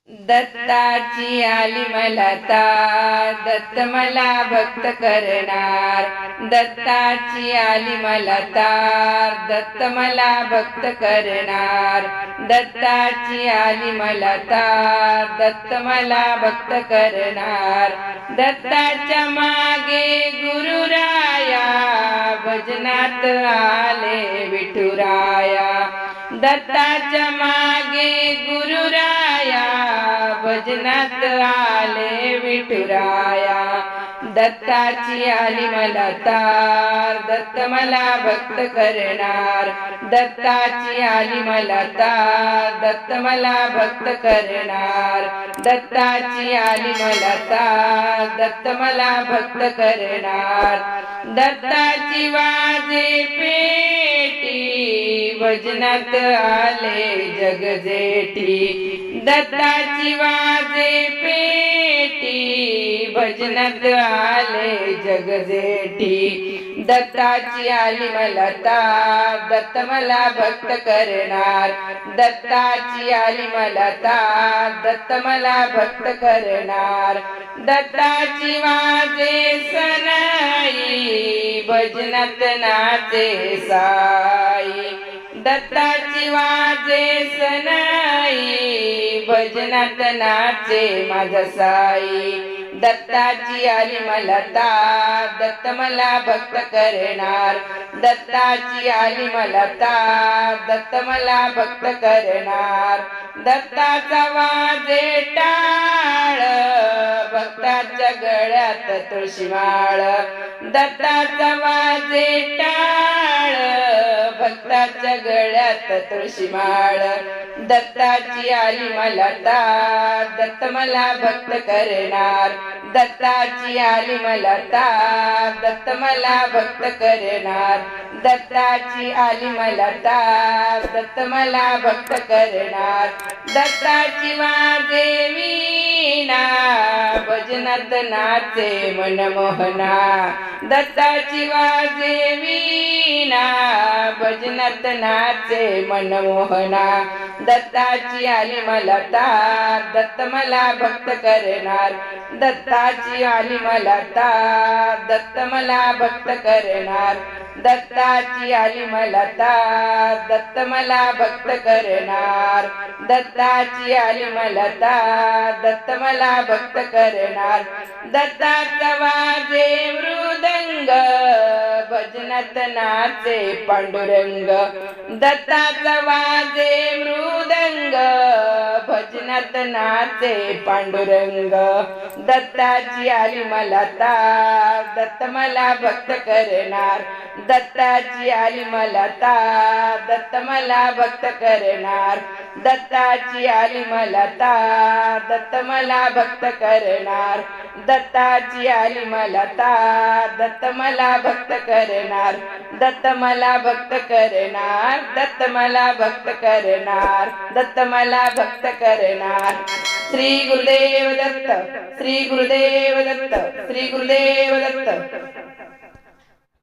दत्ताची आली मला तार, दत्त मला भक्त करणार. दत्ताची आली मला तार, दत्त मला भक्त करणार. दत्ताची आली मला तार, दत्त मला भक्त करणार. दत्ताच्या मागे गुरुराया, भजनात आले विठुराया. दत्ताच्या मागे गुरुराया, भजनात आले विठुराया. दत्ताची आली मला तार, दत्त मला भक्त करणार. दत्ताची आली मला तार, दत्त मला भक्त करणार. दत्ताची आली मला तार, दत्त मला भक्त करणार. दत्ताची वाजे पेटी, भजनात आले जगजेठी. दत्ताची वाजे पेटी, भजनात आले जगजेठी. दत्ताची आली मला तार, दत्त मला भक्त करणार. दत्ताची आली मला तार, दत्त मला भक्त करणार. दत्ताची वाजे सनाई, भजनात नाचे साई. दत्ताची वाजे सनाई, भजनात नाचे माझा साई. दत्ताची आली मला तार, दत्त मला भक्त करणार. दत्ताची आली मला तार, दत्त मला भक्त करणार. दत्ताचा वाजे टाळ, भक्ताच्या गळ्यात तुळशी माळ. दत्ताचा वाजे टाळ, भक्ताच्या गळ्यात तुळशी माळ. दत्ताची आली मला तार, दत्त मला भक्त करणार. दत्ताची आली मला तार, दत्त मला भक्त करणार. दत्ताची आली मला तार, दत्त मला भक्त करणार. दत्ताची वाजे वीणा, भजनात नाचे मनमोहना. दत्ताची वाजे वीणा, भजनात नाचे मनमोहना. दत्ताची आली मला तार, दत्त मला भक्त करणार. दत्ताची आली मला तार, दत्त मला भक्त करणार. दत्ताची आली मला तार, दत्त मला भक्त करणार. दत्ताची आली मला तार, दत्त मला भक्त करणार. दत्ताचा वाजे मृदंग, भजनात नाचे पांडुरंग. दत्ताचा वाजे मृदंग, भजनात नाचे पांडुरंग. दत्ताची आली मला तार, दत्त मला भक्त करणार. दत्ताची आली मला तार, दत्त मला भक्त करणार. दत्ताची आली मला तार, दत्त मला भक्त करणार. दत्ताची आली मला तार, दत्त मला भक्त करणार. दत्त मला भक्त करणार, दत्त मला भक्त करणार. दत्त मला भक्त करणार. श्री गुरुदेव दत्त, श्री गुरुदेव दत्त, श्री गुरुदेव दत्त.